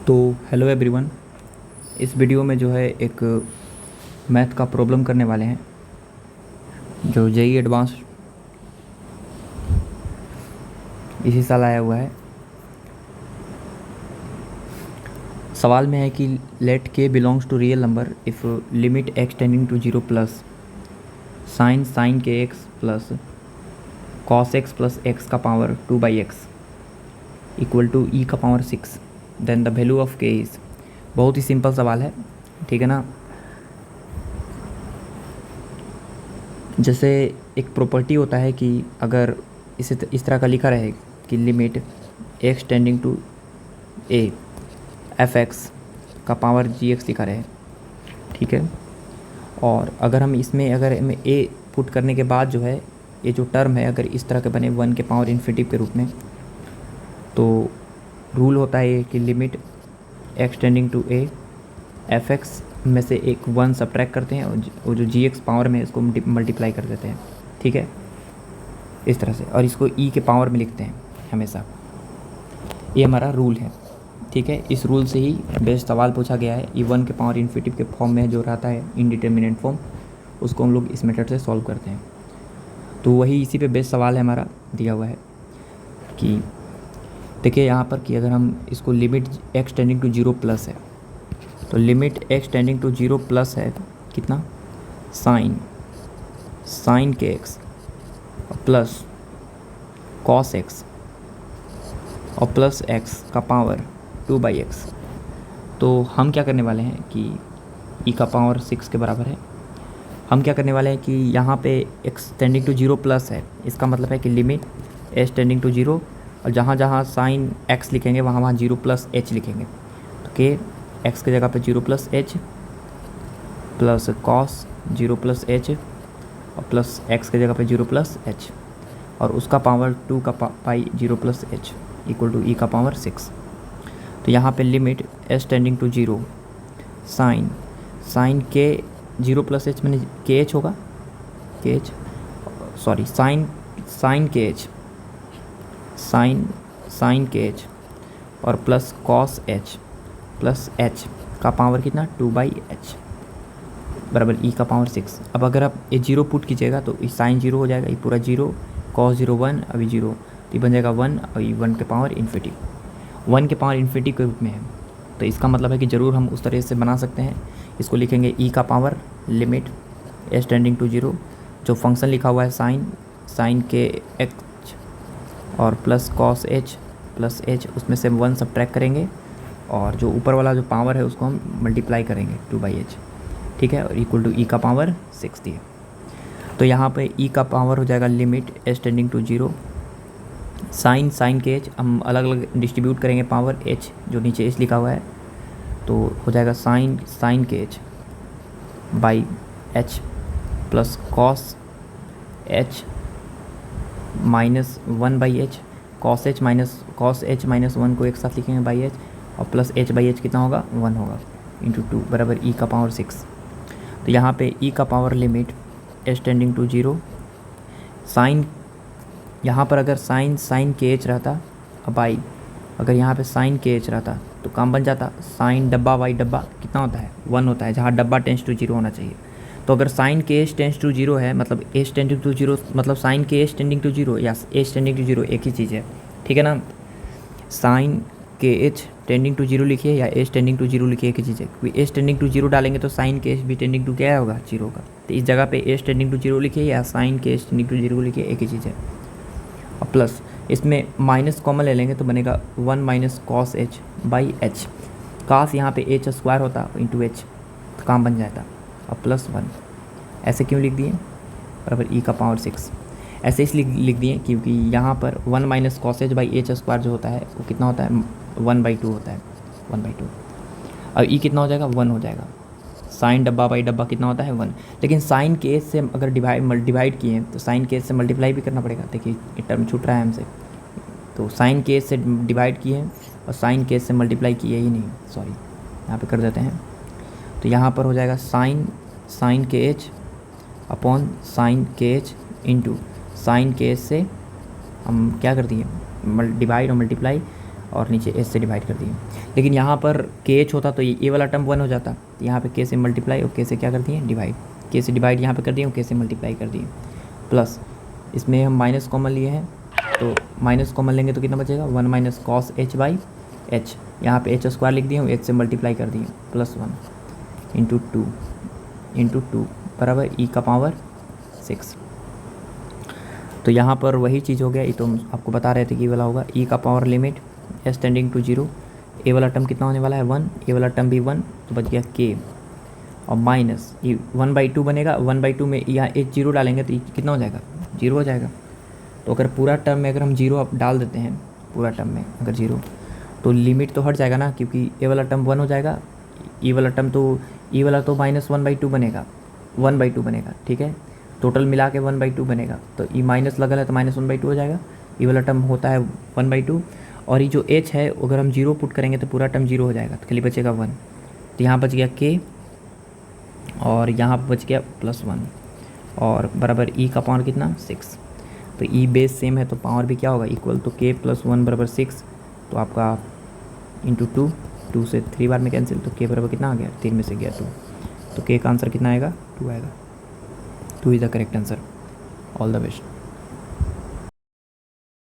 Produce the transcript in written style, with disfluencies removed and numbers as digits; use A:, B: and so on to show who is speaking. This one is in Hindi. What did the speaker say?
A: तो हेलो एवरीवन। इस वीडियो में जो है एक मैथ का प्रॉब्लम करने वाले हैं जो जेई एडवांस इसी साल आया हुआ है। सवाल में है कि let K belongs to real number if limit x tending to zero plus sine के x plus cos X plus x का power 2/x equal to E का power 6 then the value of K is. बहुत ही सिंपल सवाल है, ठीक है ना। जैसे एक प्रॉपर्टी होता है कि अगर इस तरह का लिखा रहे कि limit x tending to a f x का पावर जी एक्स लिखा रहे, ठीक है। और अगर हम इसमें ए पुट करने के बाद जो है ये जो टर्म है अगर इस तरह के बने 1 के पावर इन्फिनिटिव के रूप में, तो रूल होता है कि limit x tending to a f x में से एक 1 सब्ट्रैक्ट करते हैं और जो जी एक्स पावर में इसको मल्टीप्लाई कर देते हैं, ठीक है, इस तरह से। और इसको ई के पावर में लिखते हैं हमेशा। ये हमारा रूल है, ठीक है। इस रूल से ही बेस्ट सवाल पूछा गया है। ई 1 के पावर इन्फिनिटिव के फॉर्म में जो रहता है इनडिटर्मिनेंट फॉर्म, उसको हम लोग इस मेथड से सॉल्व करते हैं। तो वही इसी पे बेस्ट सवाल है हमारा दिया हुआ है कि देखिए यहाँ पर कि अगर हम इसको limit x tending to zero plus है, तो limit x tending to zero plus है कितना, साइन के एक्स प्लस कॉस एक्स और प्लस एक्स का पावर 2/x। तो हम क्या करने वाले हैं कि ई का पावर 6 के बराबर है। हम क्या करने वाले हैं कि यहाँ पे x tending to zero plus है, इसका मतलब है कि limit H tending to zero, और जहाँ जहाँ साइन एक्स लिखेंगे वहाँ वहाँ जीरो प्लस एच लिखेंगे। तो के एक्स की जगह पे zero plus H plus cos zero plus H और प्लस एक्स की जगह पे जीरो प्लस एच और उसका पावर 2 का pi zero plus H equal to E का पावर 6। तो यहाँ पे limit H tending to zero sine K zero plus H मैंने के एच होगा, के एच सॉरी साइन के एच साइन के एच और plus cos H plus H का पावर कितना 2/h बराबर ई का पावर 6। अब अगर आप ये जीरो पुट कीजिएगा तो ये साइन जीरो हो जाएगा, ये पूरा जीरो, कॉस जीरो 1, अभी जीरो, तो ये बन जाएगा 1 और ये 1 के पावर इन्फिनिटिव 1 के पावर इन्फिनिटिव के रूप में है। तो इसका मतलब है कि ज़रूर हम उस तरह से बना सकते हैं। इसको लिखेंगे ई का power limit H tending to zero, जो फंक्शन लिखा हुआ है साइन के एच और plus cos H plus h, उसमें से 1 सब्ट्रैक्ट करेंगे और जो ऊपर वाला जो पावर है उसको हम मल्टीप्लाई करेंगे 2/h, ठीक है, और इक्वल टू ई का पावर 6 दिए। तो यहाँ पे ई का पावर हो जाएगा limit H tending to zero sine के एच, हम अलग अलग डिस्ट्रीब्यूट करेंगे पावर एच, जो नीचे एच लिखा हुआ है, तो हो जाएगा साइन के H by H plus cos H minus 1/h, cos H minus 1 को एक साथ लिखेंगे बाई एच और प्लस h/h कितना होगा 1 होगा इंटू 2 बराबर ई का पावर 6। तो यहाँ पे ई का power limit H tending to zero sine, यहाँ पर अगर साइन के एच रहता, अब आई अगर यहाँ पे साइन के एच रहता तो काम बन जाता, साइन डब्बा बाई डब्बा कितना होता है 1 होता है, जहाँ डब्बा टेंस टू जीरो होना चाहिए। तो अगर साइन के एच टेंस टू जीरो है मतलब एच टेंडिंग टू जीरो मतलब साइन के एच टेंडिंग टू जीरो या एच टेंडिंग टू जीरो एक ही चीज़ है, ठीक है ना। साइन के एच टेंडिंग टू जीरो लिखिए या एच टेंडिंग टू जीरो लिखिए, एक ही चीज़ है, क्योंकि एच टेंडिंग टू जीरो डालेंगे तो साइन के एच भी टेंडिंग टू क्या होगा जीरो होगा। तो इस जगह पे एच टेंडिंग टू जीरो लिखिए या साइन के एच टेंडिंग टू जीरो लिखिए, एक ही चीज़ है। और प्लस इसमें माइनस कॉमन ले लेंगे तो बनेगा 1 minus cos H by H, काश यहाँ पे एच स्क्वायर होता इंटू एच तो काम बन जाता, और प्लस 1 ऐसे क्यों लिख दिए बराबर ई का पावर 6, ऐसे इसलिए लिख दिए क्योंकि यहाँ पर 1 minus cos H by H square जो होता है वो कितना होता है 1/2 होता है 1/2। और ई कितना हो जाएगा 1 हो जाएगा, साइन डब्बा बाई डब्बा कितना होता है 1, लेकिन साइन के एच से अगर डिवाइड किए तो साइन के एच से मल्टीप्लाई भी करना पड़ेगा। देखिए ये टर्म छूट रहा है हमसे, तो साइन के एच से डिवाइड किए और साइन के एच से मल्टीप्लाई किए ही नहीं, सॉरी यहाँ पे कर देते हैं। तो यहाँ पर हो जाएगा साइन के एच अपॉन साइन के एच इंटू साइन के एच से हम क्या कर दिए डिवाइड और मल्टीप्लाई, और नीचे एच से डिवाइड कर दिए। लेकिन यहाँ पर के एच होता तो ये वाला टर्म 1 हो जाता, तो यहाँ पे के से मल्टीप्लाई और के से क्या कर दिए डिवाइड, के से डिवाइड यहाँ पे कर दिए और के से मल्टीप्लाई कर दिए। प्लस इसमें हम माइनस कॉमन लिए हैं, तो माइनस कॉमन लेंगे तो कितना बचेगा 1 minus cos H by H, यहाँ पे एच स्क्वायर लिख दिए हूँ, एच से मल्टीप्लाई कर दिए प्लस 1 इंटू टू बराबर ई का पावर 6। तो यहाँ पर वही चीज़ हो गया, ये तो हम आपको बता रहे थे कि ये वाला होगा ई का power limit s tending to 0, a वाला टर्म कितना होने वाला है 1, ए वाला टर्म भी 1, तो बच गया के और माइनस ये 1/2 बनेगा, 1/2 में यहाँ एच 0 डालेंगे तो ये कितना हो जाएगा 0 हो जाएगा। तो अगर पूरा टर्म में अगर हम 0 अब डाल देते हैं, पूरा टर्म में अगर 0, तो लिमिट तो हट जाएगा ना, क्योंकि ए वाला टर्म 1 हो जाएगा, ई वाला टर्म तो ई वाला तो माइनस 1/2 बनेगा, 1/2 बनेगा, ठीक है, टोटल मिला के 1/2 बनेगा, तो ई माइनस लगल है तो माइनस 1/2 हो जाएगा, ई वाला टर्म होता है 1/2, और ये जो एच है अगर हम 0 पुट करेंगे तो पूरा टर्म 0 हो जाएगा, तो खाली बचेगा 1, तो यहाँ बच गया के और यहाँ बच गया प्लस 1 और बराबर ई का पावर कितना 6, तो ई बेस सेम है तो पावर भी क्या होगा इक्वल, तो के प्लस 1 बराबर 6, तो आपका इंटू 2 से 3 बार में कैंसिल, तो के बराबर कितना आ गया 3 में से गया 2, तो के का आंसर कितना आएगा 2 आएगा। 2 is the correct answer. All the best.